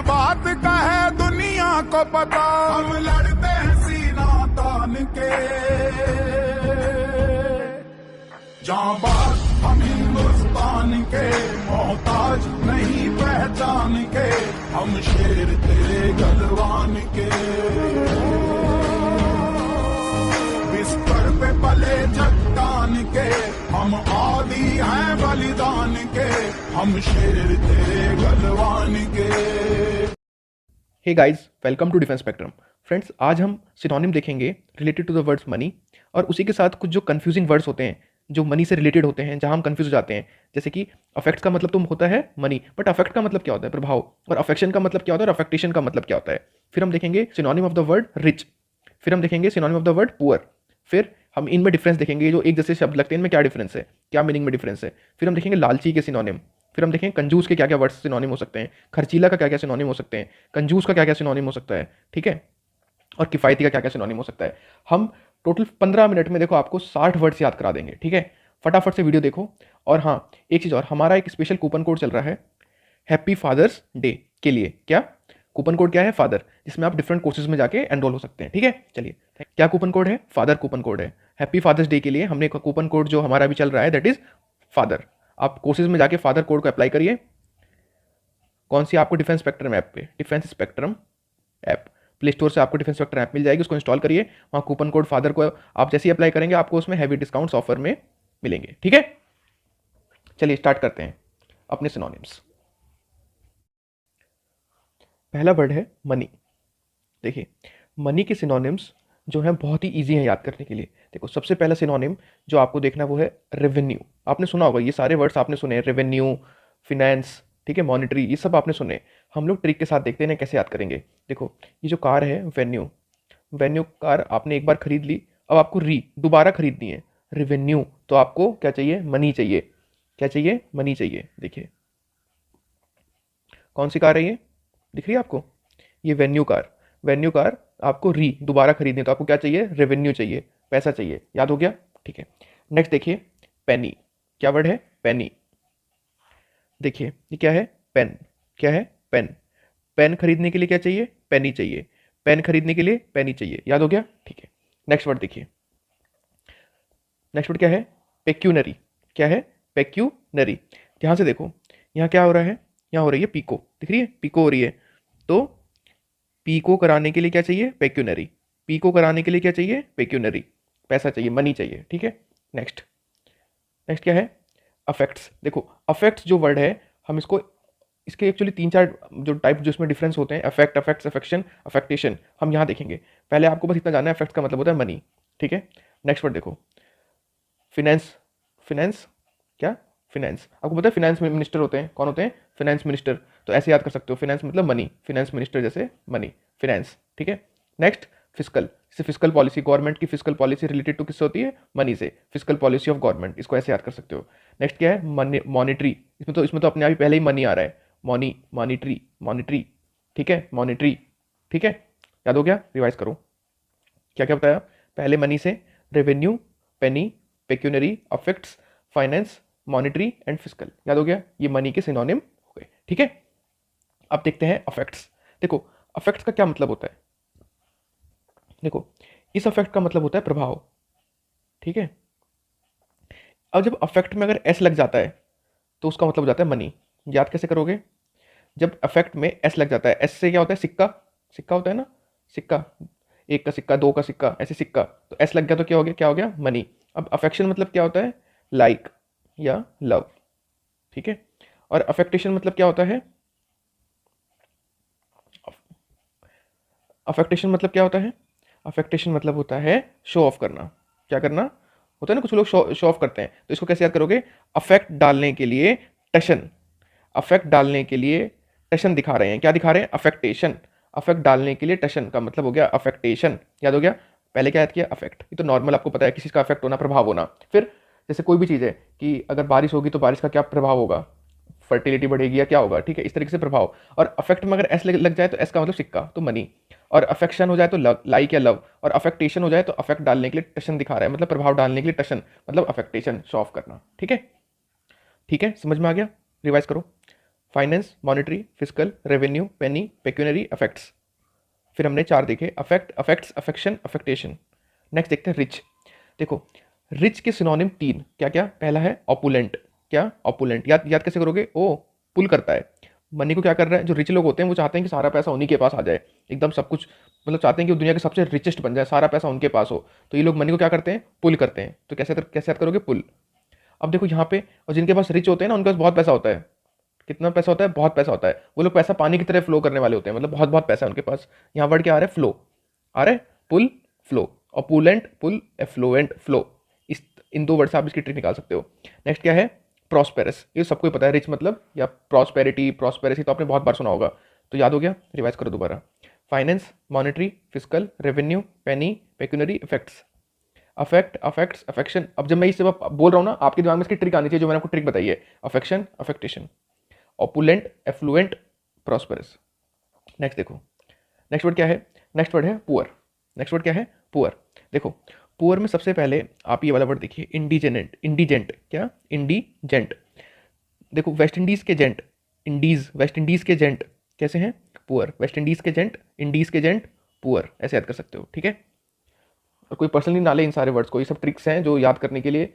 बात का है दुनिया को पता, हम लड़ते हैं सीना तान के। जांबाज हम हिंदुस्तान के, मोहताज नहीं पहचान के, हम शेर तेरे गलवान के। बिस्तर पे पले चट्टान के, हम आदि हैं बलिदान के, हम शेर तेरे गलवान के। Hey guys, welcome to defence spectrum. Friends, आज हम सिनोनिम देखेंगे related to the words money, और उसी के साथ कुछ जो कंफ्यूजिंग वर्ड्स होते हैं जो मनी से रिलेटेड होते हैं, जहां हम कंफ्यूज हो जाते हैं। जैसे कि अफेक्ट्स का मतलब तो होता है मनी, बट अफेक्ट का मतलब क्या होता है? प्रभाव। और अफेक्शन का मतलब क्या होता है? और अफेक्टेशन का मतलब क्या होता है? फिर हम देखेंगे synonym of the word rich, फिर हम देखेंगे synonym of the word poor, फिर हम इनमें डिफरेंस देखेंगे, जो एक जैसे शब्द लगते हैं इनमें क्या डिफरेंस है, क्या मीनिंग में डिफरेंस है। फिर हम देखेंगे लालची के सिनोनिम, फिर हम देखेंगे कंजूस के क्या क्या वर्ड्स सिनोनिम हो सकते हैं, खर्चीला का क्या क्या सिनोनिम हो सकते हैं, कंजूस का क्या क्या सिनोनिम हो सकता है, ठीक है, और किफ़ायती का क्या क्या सिनोनिम हो सकता है। हम टोटल 15 मिनट में देखो आपको 60 वर्ड्स याद करा देंगे, ठीक है। फटाफट से वीडियो देखो। और हाँ, एक चीज़ और, हमारा एक स्पेशल कूपन कोड चल रहा है हैप्पी फादर्स डे के लिए। क्या कूपन कोड क्या है? फादर, जिसमें आप डिफरेंट कोर्सेज में जाके एनरोल हो सकते हैं, ठीक है। चलिए, क्या कूपन कोड है? फादर कूपन कोड है। हैप्पी फादर्स डे के लिए हमने कूपन कोड जो हमारा भी चल रहा है दैट इज फादर। आप कोर्सेज में जाके फादर कोड को अप्लाई करिए। कौन सी? आपको डिफेंस स्पेक्ट्रम ऐप पे, defence spectrum app play store से आपको डिफेंस स्पेक्ट्रम ऐप मिल जाएगी, उसको इंस्टॉल करिए। वहाँ कूपन कोड फादर को आप जैसे ही अप्लाई करेंगे आपको उसमें हैवी डिस्काउंट्स ऑफर में मिलेंगे, ठीक है। चलिए स्टार्ट करते हैं अपने सिनोनिम्स। पहला वर्ड है मनी। देखिए, मनी के सिनोनिम्स जो हैं बहुत ही इजी हैं याद करने के लिए। देखो, सबसे पहला सिनोनिम जो आपको देखना वो है रेवेन्यू। आपने सुना होगा, ये सारे वर्ड्स आपने सुने, रेवेन्यू, फिनेंस, ठीक है, मॉनिटरी, ये सब आपने सुने। हम लोग ट्रिक के साथ देखते हैं कैसे याद करेंगे। देखो, ये जो कार है वेन्यू, वेन्यू कार आपने एक बार खरीद ली, अब आपको दोबारा खरीदनी है, रेवेन्यू, तो आपको क्या चाहिए? मनी चाहिए। क्या चाहिए? मनी चाहिए। देखिए, कौन सी कार है ये? दिख रही है आपको? ये वेन्यू कार। वेन्यू कार आपको दोबारा खरीदनी है, तो आपको क्या चाहिए? रेवेन्यू चाहिए, पैसा चाहिए। याद हो गया? ठीक है। नेक्स्ट देखिए, पेनी। क्या वर्ड है? पेनी। देखिए, ये क्या है? पेन। क्या है? पेन। पेन खरीदने के लिए क्या चाहिए? पेनी चाहिए। पेन खरीदने के लिए पेनी चाहिए। याद हो गया? ठीक है। नेक्स्ट वर्ड देखिए, नेक्स्ट वर्ड क्या है? पेक्यूनरी। क्या है? पेक्यूनरी। ध्यान से देखो, यहाँ क्या हो रहा है? यहाँ हो रही है पीको, दिख रही है? पीको हो रही है, तो पीको कराने के लिए क्या चाहिए? पेक्यूनरी। पीको कराने के लिए क्या चाहिए? पेक्यूनरी, पैसा चाहिए, मनी चाहिए, ठीक है। नेक्स्ट, नेक्स्ट क्या है? अफेक्ट्स। देखो, अफेक्ट्स जो वर्ड है, हम इसके एक्चुअली 3-4 जो टाइप जो इसमें डिफरेंस होते हैं, अफेक्ट, अफेक्ट्स, अफेक्शन, अफेक्टेशन, हम यहाँ देखेंगे। पहले आपको बस इतना जानना है, अफेक्ट्स का मतलब होता है मनी, ठीक है। नेक्स्ट वर्ड देखो, फिनेंस। फिनेंस क्या? फिनेंस। आपको पता है फिनेंस मिनिस्टर होते हैं, कौन होते हैं? Finance minister. तो ऐसे याद कर सकते हो, फिनेंस मतलब मनी, फिनेंस मिनिस्टर जैसे मनी, फिनेंस, ठीक है। Next, fiscal. जैसे फिस्कल पॉलिसी, गवर्नमेंट की फिस्कल पॉलिसी रिलेटेड टू किससे होती है? मनी से। फिस्कल पॉलिसी ऑफ गवर्नमेंट, इसको ऐसे याद कर सकते हो। नेक्स्ट क्या है? मॉनिटरी। इसमें तो अपने आप ही पहले ही मनी आ रहा है, मॉनिटरी, मॉनिटरी, ठीक है, मॉनिटरी, ठीक है। याद हो गया? रिवाइज करो, क्या क्या बताया? पहले मनी से revenue, penny, pecuniary, affects, finance, monetary and fiscal. याद हो गया? ये मनी के सिनोनिम हो गए, ठीक है। अब देखते हैं अफेक्ट्स। देखो, अफेक्ट्स का क्या मतलब होता है? देखो, इस अफेक्ट का मतलब होता है प्रभाव, ठीक है। अब जब अफेक्ट में अगर एस लग जाता है तो उसका मतलब हो जाता है मनी। याद कैसे करोगे? जब अफेक्ट में एस लग जाता है, एस से क्या होता है? सिक्का। सिक्का होता है ना, सिक्का, 1 का सिक्का, 2 का सिक्का, ऐसे सिक्का, तो एस लग गया तो क्या हो गया? क्या हो गया? मनी। अब अफेक्शन मतलब क्या होता है? लाइक या लव, ठीक है। और अफेक्टेशन मतलब क्या होता है? अफेक्टेशन मतलब क्या होता है? अफेक्टेशन मतलब होता है शो ऑफ करना। क्या करना होता है ना, कुछ लोग शो ऑफ करते हैं, तो इसको कैसे याद करोगे? अफेक्ट डालने के लिए टशन, अफेक्ट डालने के लिए टशन दिखा रहे हैं। क्या दिखा रहे हैं? अफेक्टेशन। अफेक्ट डालने के लिए टशन का मतलब हो गया अफेक्टेशन। याद हो गया? पहले क्या याद किया? अफेक्ट। ये तो नॉर्मल आपको पता है, किसी का अफेक्ट होना, प्रभाव होना। फिर जैसे कोई भी चीज़ है कि अगर बारिश होगी तो बारिश का क्या प्रभाव होगा? फर्टिलिटी बढ़ेगी या क्या होगा, ठीक है, इस तरीके से प्रभाव। और अफेक्ट में अगर एस लग जाए तो एस का मतलब सिक्का, तो मनी। और अफेक्शन हो जाए तो लव, लाइक या लव। और अफेक्टेशन हो जाए तो अफेक्ट डालने के लिए टशन दिखा रहा है, मतलब प्रभाव डालने के लिए टशन, मतलब अफेक्टेशन, शो ऑफ करना, ठीक है। ठीक है, समझ में आ गया? रिवाइज करो finance, monetary, fiscal, revenue, penny, pecuniary, affects. फिर हमने 4 देखे, affect, affects, affection, affectation. Next देखते हैं रिच। देखो रिच के सिनोनिम 3 क्या क्या। पहला है ऑपुलेंट। क्या? ऑपुलेंट। याद याद कैसे करोगे? ओ पुल करता है मनी को। क्या कर रहा है? जो रिच लोग होते हैं वो चाहते हैं कि सारा पैसा उन्हीं के पास आ जाए, एकदम सब कुछ, मतलब चाहते हैं कि वो दुनिया के सबसे रिचेस्ट बन जाए, सारा पैसा उनके पास हो। तो ये लोग मनी को क्या करते हैं? पुल करते हैं। तो कैसे याद करोगे? पुल। अब देखो यहाँ पे, और जिनके पास रिच होते हैं ना उनके पास बहुत पैसा होता है। कितना पैसा होता है? बहुत पैसा होता है। वो लोग पैसा पानी की तरह फ्लो करने वाले होते हैं, मतलब बहुत बहुत पैसा है उनके पास। यहाँ वर्ड क्या आ रहा है? फ्लो आ रहा है। पुल, flow. Opulent, pull, affluent, flow. इस इन 2 वर्ड से आप इसकी ट्रिक निकाल सकते हो। नेक्स्ट क्या है? प्रॉस्पेरस। ये सबको ही पता है, रिच मतलब, या प्रॉस्पेरिटी, प्रॉस्पेरेसी तो आपने बहुत बार सुना होगा। तो याद हो गया? रिवाइज करो दोबारा। Finance, monetary, fiscal, revenue, penny, pecuniary, effects. Affect, affects, affection. अब जब मैं इसे बोल रहा हूँ ना, आपके दिमाग में इसकी ट्रिक आनी चाहिए जो मैंने आपको ट्रिक बताई है। Affection, affectation, opulent, affluent, prosperous. Next देखो, नेक्स्ट वर्ड क्या है? नेक्स्ट वर्ड है पुअर। नेक्स्ट वर्ड क्या है? पुअर। देखो पुअर में सबसे पहले आप ये वाला वर्ड देखिए, इंडिजेंट। इंडिजेंट क्या? इंडिजेंट। देखो वेस्ट इंडीज के जेंट, इंडीज, वेस्ट इंडीज के जेंट कैसे हैं? पुअर। वेस्ट इंडीज के जेंट, इंडीज के जेंट, पुअर, ऐसे याद कर सकते हो। ठीक है, और कोई पर्सनली ना ले इन सारे वर्ड्स को, ये सब ट्रिक्स हैं जो याद करने के लिए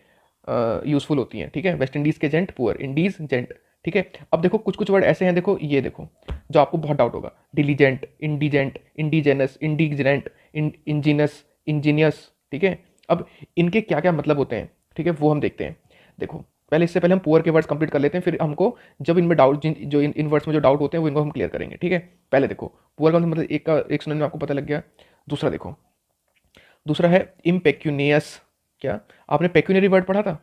यूजफुल होती हैं। ठीक है, वेस्ट इंडीज के जेंट, पुअर, इंडीज जेंट। ठीक है, अब देखो कुछ कुछ वर्ड ऐसे हैं, देखो ये देखो जो आपको बहुत डाउट होगा, diligent, indigent, indigenous, indigent, ingenuous, ingenious. ठीक है, अब इनके क्या क्या मतलब होते हैं, ठीक है, वो हम देखते हैं। देखो इससे पहले हम पुअर के वर्ड्स कंप्लीट कर लेते हैं, फिर हमको जब इनमें डाउट, जो इन वर्ड्स में जो डाउट होते हैं वो इनको हम क्लियर करेंगे। ठीक है, पहले देखो पुअर का मतलब एक सुनने में आपको पता लग गया। दूसरा देखो, दूसरा है इम्पेक्यूनियस। क्या? आपने पेक्यूनरी वर्ड पढ़ा था?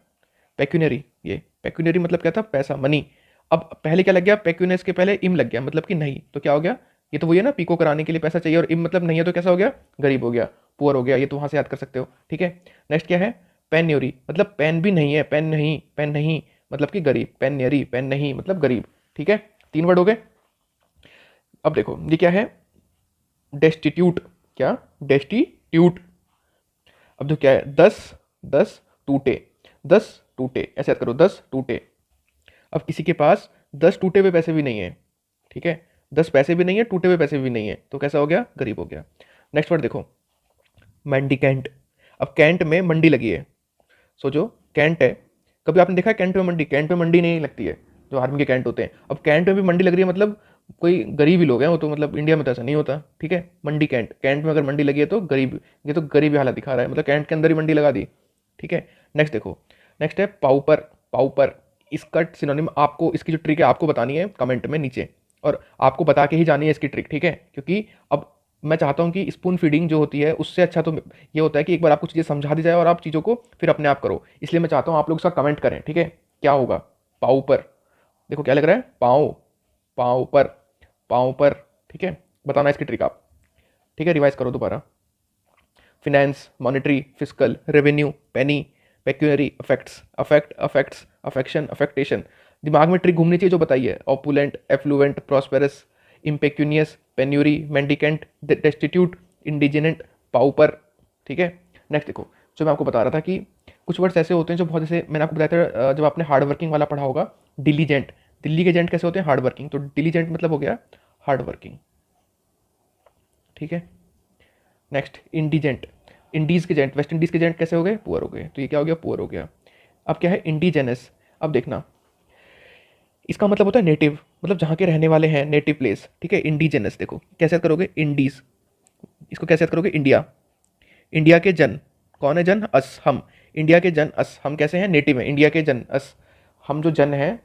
पेक्यूनरी, ये पेक्यूनरी मतलब क्या था? पैसा, मनी। अब पहले क्या लग गया? पेक्यूनियस के पहले इम लग गया, मतलब कि नहीं। तो क्या हो गया? ये तो वही है ना, पीको कराने के लिए पैसा चाहिए, और इम मतलब नहीं है, तो कैसा हो गया? गरीब हो गया, पुअर हो गया। ये तो वहां से याद कर सकते हो। ठीक है, नेक्स्ट क्या है? पेन्योरी, मतलब पेन भी नहीं है, पेन नहीं, पेन नहीं मतलब कि गरीब। पेन्योरी, पेन नहीं मतलब गरीब। ठीक है, 3 वर्ड हो गए। अब देखो ये क्या है? डेस्टिट्यूट। क्या? डेस्टिट्यूट। अब जो क्या है? 10 टूटे, 10 टूटे, ऐसे याद करो, 10 टूटे। अब किसी के पास 10 टूटे हुए पैसे भी नहीं है। ठीक है, 10 पैसे भी नहीं है, टूटे हुए पैसे भी नहीं है, तो कैसा हो गया? गरीब हो गया। नेक्स्ट वर्ड देखो, मैंडिकेंट। अब कैंट में मंडी लगी है, सोचो कैंट है, कभी आपने देखा है कैंट में मंडी? कैंट में मंडी नहीं लगती है, जो आर्मी के कैंट होते हैं। अब कैंट में भी मंडी लग रही है, मतलब कोई गरीब ही लोग हैं वो तो, मतलब इंडिया में तो ऐसा नहीं होता। ठीक है, मंडी कैंट, कैंट में अगर मंडी लगी है तो गरीब, ये तो गरीबी हालत दिखा रहा है, मतलब कैंट के अंदर ही मंडी लगा दी। ठीक है, नेक्स्ट देखो, नेक्स्ट है पाउपर। पाउपर, इसका सिनोनिम आपको, इसकी जो ट्रिक है आपको बतानी है कमेंट में नीचे, और आपको बता के ही जानी है इसकी ट्रिक। ठीक है, क्योंकि अब मैं चाहता हूं कि स्पून फीडिंग जो होती है उससे अच्छा तो ये होता है कि एक बार आपको चीज़ें समझा दी जाए और आप चीज़ों को फिर अपने आप करो। इसलिए मैं चाहता हूं आप लोग इसका कमेंट करें। ठीक है, क्या होगा? पाँव पर। देखो क्या लग रहा है? पाँव, पाँव पर, पाँव पर। ठीक है, बताना इसकी ट्रिक आप। ठीक है, रिवाइज करो दोबारा। Finance, monetary, fiscal, revenue, penny, pecuniary, affects, affect, affects, affection, affectation. दिमाग में ट्रिक घूमनी चाहिए जो बताइए, opulent, affluent, prosperous, impecunious, penury, mendicant, destitute, indigent, pauper. ठीक है, नेक्स्ट देखो, जो मैं आपको बता रहा था कि कुछ वर्ड्स ऐसे होते हैं जो बहुत, जैसे मैंने आपको बताया था जब आपने हार्ड वर्किंग वाला पढ़ा होगा, डिलीजेंट। दिल्ली के जेंट कैसे होते हैं? Hard working. तो डिलीजेंट मतलब हो गया हार्ड वर्किंग। ठीक है, नेक्स्ट इंडिजेंट। इंडीज के जेंट, वेस्ट इंडीज के जेंट कैसे हो गए? पुअर हो गए। तो ये क्या हो गया? पुअर हो गया। अब क्या है? इंडिजेनस। अब देखना, इसका मतलब होता है नेटिव, मतलब जहाँ के रहने वाले हैं, नेटिव प्लेस। ठीक है, इंडिजेनस। देखो कैसे याद करोगे? इंडीज, इसको कैसे याद करोगे? इंडिया। इंडिया के जन, कौन है जन? अस, हम। इंडिया के जन अस, हम कैसे हैं? नेटिव हैं। इंडिया के जन अस, हम जो जन हैं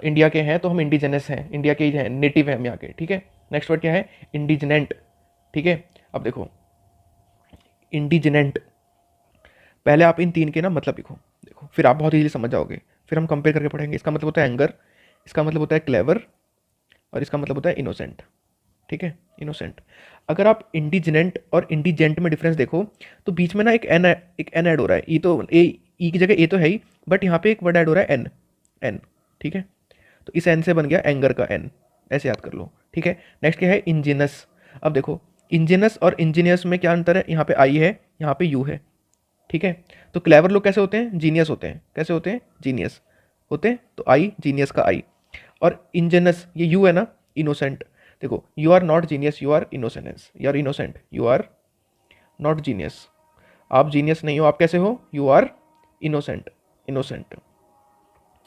इंडिया के हैं तो हम इंडिजेनस हैं, इंडिया के ही हैं, नेटिव हैं हम यहाँ के। ठीक है, नेक्स्ट वर्ड क्या है? इंडिजेनेंट। ठीक है, अब देखो इंडिजेनेंट, पहले आप इन 3 के ना मतलब लिखो, देखो फिर आप बहुत इजीली समझ जाओगे, फिर हम कंपेयर करके पढ़ेंगे। इसका मतलब होता है एंगर, इसका मतलब होता है क्लेवर, और इसका मतलब होता है इनोसेंट। ठीक है, इनोसेंट। अगर आप इंडिजेनेंट और इंडिजेंट में डिफरेंस देखो तो बीच में ना एक एन ऐड हो रहा है। ई तो ई की जगह ए तो है ही, बट यहाँ पे एक वर्ड ऐड हो रहा है एन, एन। ठीक है, तो इस एन से बन गया एंगर का एन, ऐसे याद कर लो। ठीक है, नेक्स्ट क्या है? इंजीनस। अब देखो इंजीनस और इंजीनियस में क्या अंतर है? यहाँ पे आई है, यहाँ पे यू है। ठीक है, तो क्लेवर लोग कैसे होते हैं? जीनियस होते हैं। कैसे होते हैं? जीनियस होते हैं। तो आई, जीनियस का आई। और इंजेनस, ये यू है ना, इनोसेंट। देखो, you are not genius, you are innocence, you are innocent, you are not genius. आप जीनियस नहीं हो, आप कैसे हो? You are innocent, innocent,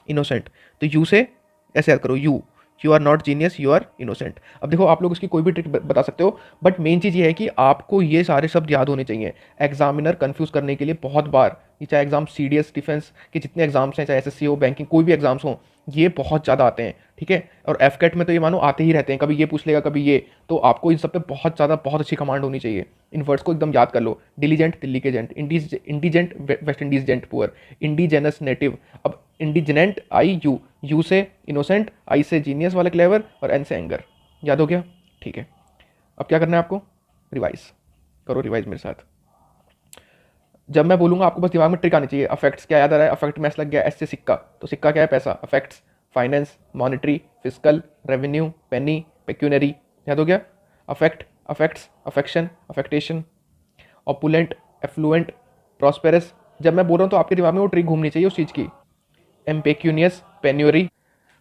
innocent. तो यू से ऐसे याद करो, you are not genius, you are innocent. अब देखो, आप लोग इसकी कोई भी ट्रिक बता सकते हो, बट मेन चीज़ ये है कि आपको ये सारे शब्द याद होने चाहिए। एग्जामिनर कंफ्यूज करने के लिए बहुत बार, ये चाहे एग्जाम सीडीएस डिफेंस के जितने एग्जाम्स हैं, चाहे एसएससी हो, बैंकिंग, कोई भी एग्जाम्स हो, ये बहुत ज़्यादा आते हैं, ठीक है। और एफकेट में तो ये मानो आते ही रहते हैं, कभी ये पूछ लेगा, कभी ये। तो आपको इन सब पे बहुत ज़्यादा, बहुत अच्छी कमांड होनी चाहिए। इन वर्ड्स को एकदम याद कर लो। डिलीजेंट, दिल्ली के gent. Indigent, West Indies gent, poor. Indigenous, native. अब इंडिजेंट, आई यू, यू से इनोसेंट, आई से जीनियस वाला क्लेवर, और एन से एंगर। याद हो गया? ठीक है। अब क्या करना है आपको? रिवाइज करो, रिवाइज मेरे साथ। जब मैं बोलूंगा आपको बस दिमाग में ट्रिक आनी चाहिए। अफेक्ट्स क्या याद आ रहा है? अफेक्ट में एस लग गया, एस से सिक्का, तो सिक्का क्या है? पैसा। Affects, finance, monetary, fiscal, revenue, penny, pecuniary. याद हो गया? Affect, affects, affection, affectation, opulent, affluent, prosperous. जब मैं बोल रहा हूँ तो आपके दिमाग में वो ट्रिक घूमनी चाहिए उस चीज़ की। एम्पेक्यूनियस, पेन्योरी,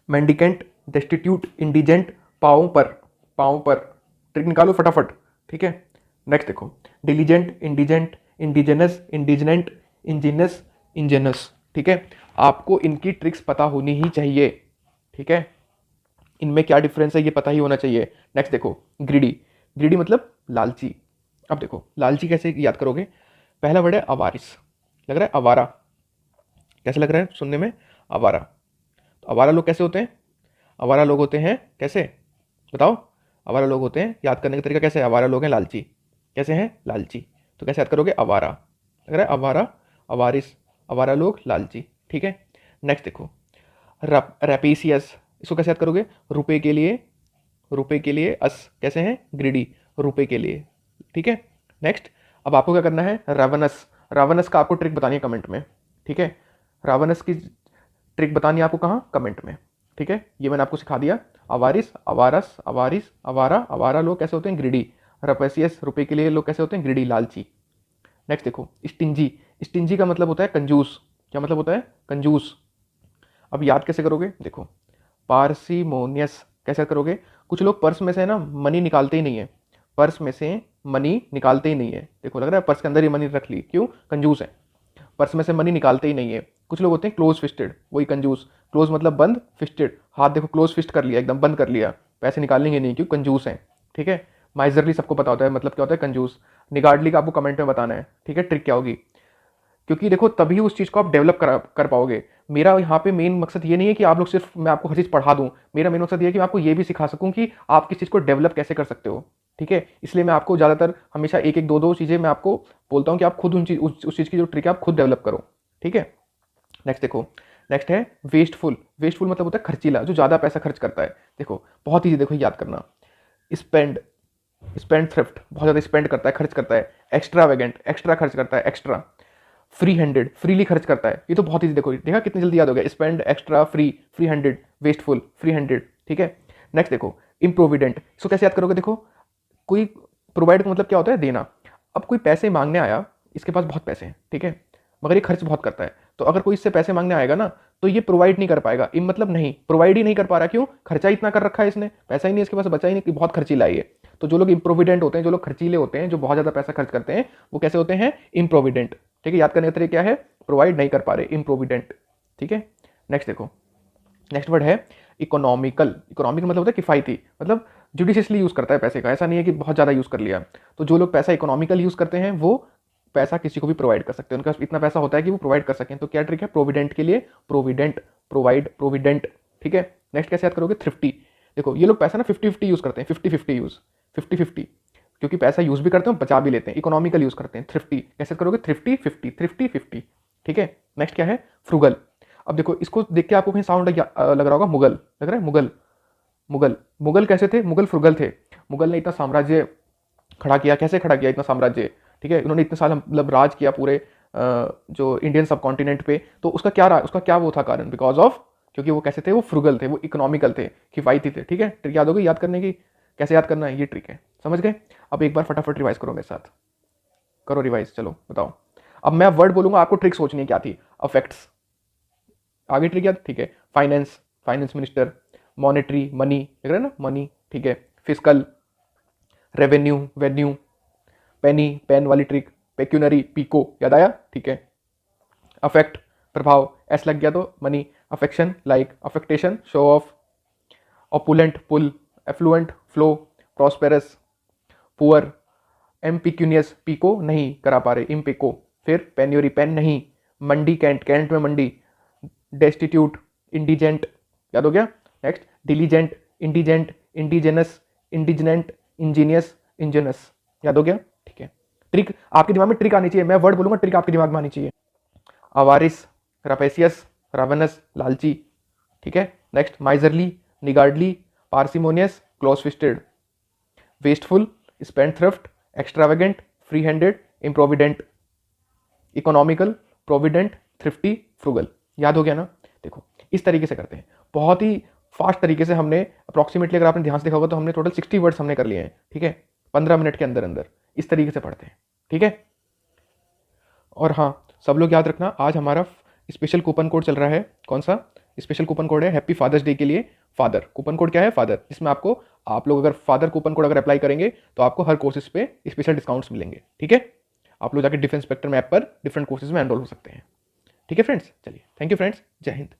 मेंडिकेंट, डेस्टिट्यूट, इंडिजेंट, पाँव पर, पाँव पर। ट्रिक निकालो फटाफट, ठीक है। नेक्स्ट देखो, डिलीजेंट, इंडिजेंट, इंडिजेनस, इंडिजनेंट, इंजीनस, इंजेनस, ठीक है। आपको इनकी ट्रिक्स पता होनी ही चाहिए, ठीक है। इनमें क्या डिफरेंस है ये पता ही होना चाहिए। नेक्स्ट देखो, ग्रीडी। ग्रीडी मतलब लालची। अब देखो, लालची कैसे याद करोगे? पहला वर्ड है अवारिस, लग रहा है आवारा। कैसे लग रहा है सुनने में? आवारा। तो आवारा लोग कैसे होते हैं? आवारा लोग होते हैं कैसे? बताओ। आवारा लोग होते हैं, याद करने का तरीका कैसे है? आवारा लोग हैं लालची। कैसे हैं? लालची। तो कैसे याद करोगे? आवारा, लग रहा है आवारा, अवारिस, आवारा लोग, लालची, ठीक है। नेक्स्ट देखो, रैपेसियस। इसको कैसे याद करोगे? रुपए के लिए, रुपए के लिए अस। कैसे हैं? ग्रीडी, रुपए के लिए, ठीक है। नेक्स्ट, अब आपको क्या करना है? रावनस। रावनस का आपको ट्रिक बतानी है कमेंट में, ठीक है। रावनस की ट्रिक बतानी है आपको कहाँ? कमेंट में, ठीक है। ये मैंने आपको सिखा दिया। अवारिस, अवारस, अवारिस, अवारा, अवारा लोग कैसे होते हैं? ग्रीडी। रपेसियस, रुपए के लिए लोग कैसे होते हैं? ग्रीडी, लालची। नेक्स्ट देखो, स्टिंजी। स्टिंजी का मतलब होता है कंजूस। क्या मतलब होता है? कंजूस। अब याद कैसे करोगे? देखो, पार्सिमोनियस कैसे याद करोगे? कुछ लोग पर्स में से ना मनी निकालते ही नहीं है, पर्स में से मनी निकालते ही नहीं है। देखो, लग रहा है पर्स के अंदर ही मनी रख ली, क्यों? कंजूस है। पर्स में से मनी निकालते ही नहीं है। कुछ लोग होते हैं क्लोज फिस्टेड, वही कंजूस। क्लोज मतलब बंद, फिस्टेड हाथ देखो क्लोज फिस्ट कर लिया, एकदम बंद कर लिया, पैसे निकालेंगे नहीं, क्यों? कंजूस हैं, ठीक है। माइजरली सबको पता होता है मतलब क्या होता है? कंजूस। निगार्डली का आपको कमेंट में बताना है, ठीक है, ट्रिक क्या होगी। क्योंकि देखो, तभी उस चीज़ को आप डेवलप कर पाओगे। मेरा यहाँ पे मेन मकसद ये नहीं है कि आप लोग सिर्फ मैं आपको हर चीज़ पढ़ा दूँ। मेरा मेन मकसद ये है कि मैं आपको ये भी सिखा सकूँ कि आप किस चीज़ को डेवलप कैसे कर सकते हो, ठीक है। इसलिए मैं आपको ज़्यादातर हमेशा एक एक दो दो चीज़ें मैं आपको बोलता हूँ कि आप खुद उस चीज़ की जो ट्रिक है आप खुद डेवलप करो, ठीक है। नेक्स्ट देखो, नेक्स्ट है वेस्टफुल। वेस्टफुल मतलब होता है खर्चीला, जो ज़्यादा पैसा खर्च करता है। देखो, बहुत ईजी, देखो याद करना। स्पेंड, स्पेंड थ्रिफ्ट, बहुत ज़्यादा स्पेंड करता है, खर्च करता है। एक्स्ट्रावेगेंट, एक्स्ट्रा खर्च करता है, एक्स्ट्रा। फ्री हैंडेड, फ्रीली खर्च करता है। ये तो बहुत ईजी, देखो देखा कितनी जल्दी याद हो गया। Spend, extra, free, free handed, wasteful, free handed, ठीक है। नेक्स्ट देखो, इम्प्रोविडेंट। इसको कैसे याद करोगे? देखो, कोई प्रोवाइड का मतलब क्या होता है? देना। अब कोई पैसे मांगने आया, इसके पास बहुत पैसे हैं, ठीक है, मगर ये खर्च बहुत करता है। तो अगर कोई इससे पैसे मांगने आएगा ना, तो ये प्रोवाइड नहीं कर पाएगा। इम मतलब नहीं, प्रोवाइड ही नहीं कर पा रहा, क्यों? खर्चा इतना कर रखा है इसने, पैसा ही नहीं इसके पास, बचा ही नहीं, कि बहुत खर्चीला है ये। तो जो लोग इम्प्रोविडेंट होते हैं, जो लोग खर्चीले होते हैं, जो बहुत ज़्यादा पैसा खर्च करते हैं, वो कैसे होते हैं? इम्प्रोविडेंट, ठीक है। याद करने का तरीका क्या है? प्रोवाइड नहीं कर पा रहे, इम्प्रोविडेंट, ठीक है। नेक्स्ट देखो, नेक्स्ट वर्ड है इकोनॉमिकल। इकोनॉमिकल मतलब होता है किफ़ायती, मतलब जुडिशियसली यूज़ करता है पैसे का, ऐसा नहीं है कि बहुत ज़्यादा यूज़ कर लिया। तो जो लोग पैसा इकोनॉमिकल यूज़ करते हैं, वो पैसा किसी को भी प्रोवाइड कर सकते हैं, उनका इतना पैसा होता है कि वो प्रोवाइड कर सकें। तो क्या ट्रिक है? प्रोविडेंट के लिए प्रोविडेंट, प्रोवाइड, प्रोविडेंट, ठीक है। नेक्स्ट कैसे याद करोगे? थ्रिफ्टी। देखो, ये लोग पैसा ना 50-50 यूज़ करते हैं, 50-50 यूज़, 50-50, क्योंकि पैसा यूज़ भी करते हैं, बचा भी लेते हैं। इकोनॉमिकल यूज़ करते हैं। थ्रिफ्टी कैसे करोगे? थ्रिफ्टी 50, थ्रिफ्टी 50, ठीक है। नेक्स्ट क्या है? फ्रुगल। अब देखो, इसको देख के आपको कहीं साउंड लग रहा होगा, मुगल, लग रहा है मुगल। मुगल, मुगल कैसे थे? मुगल फ्रुगल थे। मुगल ने इतना साम्राज्य खड़ा किया, कैसे खड़ा किया इतना साम्राज्य, ठीक है। उन्होंने इतने साल मतलब राज किया पूरे जो इंडियन सब कॉन्टिनेंट पे। तो उसका क्या वो था कारण? बिकॉज ऑफ, क्योंकि वो कैसे थे? वो फ्रुगल थे, वो इकोनॉमिकल थे, किफ़ायती थे, ठीक है। ट्रिक याद होगी याद करने की, कैसे याद करना है, ये ट्रिक है, समझ गए। अब एक बार फटाफट रिवाइज करो मेरे साथ, करो रिवाइज, चलो बताओ। अब मैं वर्ड बोलूंगा, आपको ट्रिक सोचनी है क्या थी। अफेक्ट्स, आगे ट्रिक याद, ठीक है। Finance, finance minister. Monetary money, देख रहे हैं ना, मनी, ठीक है। फिस्कल, रेवेन्यू वेन्यू, पेनी पेन वाली ट्रिक, पेक्यूनरी पीको, याद आया, ठीक है। अफेक्ट प्रभाव, एस लग गया तो money. Affection like, affectation show off, opulent pull, affluent flow, prosperous poor, impecunious पीको नहीं करा पा रहे, इम्पिको। फिर पेन्योरी पेन नहीं, मंडी कैंट, कैंट में मंडी, डेस्टिट्यूट, इंडिजेंट, याद हो गया। Next diligent, indigent, indigenous, indignant, ingenious, ingenious, याद हो गया, ठीक है। ट्रिक आपके दिमाग में ट्रिक आनी चाहिए, मैं वर्ड बोलूंगा, ट्रिक आपके दिमाग में आनी चाहिए। अवारिस, रापेसियस, रावनस, लालची, ठीक है। Next miserly, niggardly, parsimonious, close fisted, wasteful, spendthrift, extravagant, free handed, improvident, economical, provident, thrifty, frugal, याद हो गया ना। देखो इस तरीके से करते हैं, बहुत ही फास्ट तरीके से हमने अप्रॉक्सीमेटली, अगर आपने ध्यान से देखा होगा तो हमने टोटल 60 वर्ड्स हमने कर लिए हैं, ठीक है, 15 मिनट के अंदर अंदर, इस तरीके से पढ़ते हैं, ठीक है। और हाँ, सब लोग याद रखना, आज हमारा स्पेशल कूपन कोड चल रहा है। कौन सा स्पेशल कूपन कोड है? हैप्पी फादर्स डे के लिए फादर कूपन कोड क्या है? फादर, जिसमें आपको, आप लोग अगर फादर कूपन कोड अगर अप्लाई करेंगे तो आपको हर कोर्सेज पे स्पेशल डिस्काउंट्स मिलेंगे, ठीक है। आप लोग जाके डिफेंस स्पेक्ट्रम ऐप पर डिफरेंट कोर्सेज में एनरोल हो सकते हैं, ठीक है फ्रेंड्स। चलिए, थैंक यू फ्रेंड्स, जय हिंद।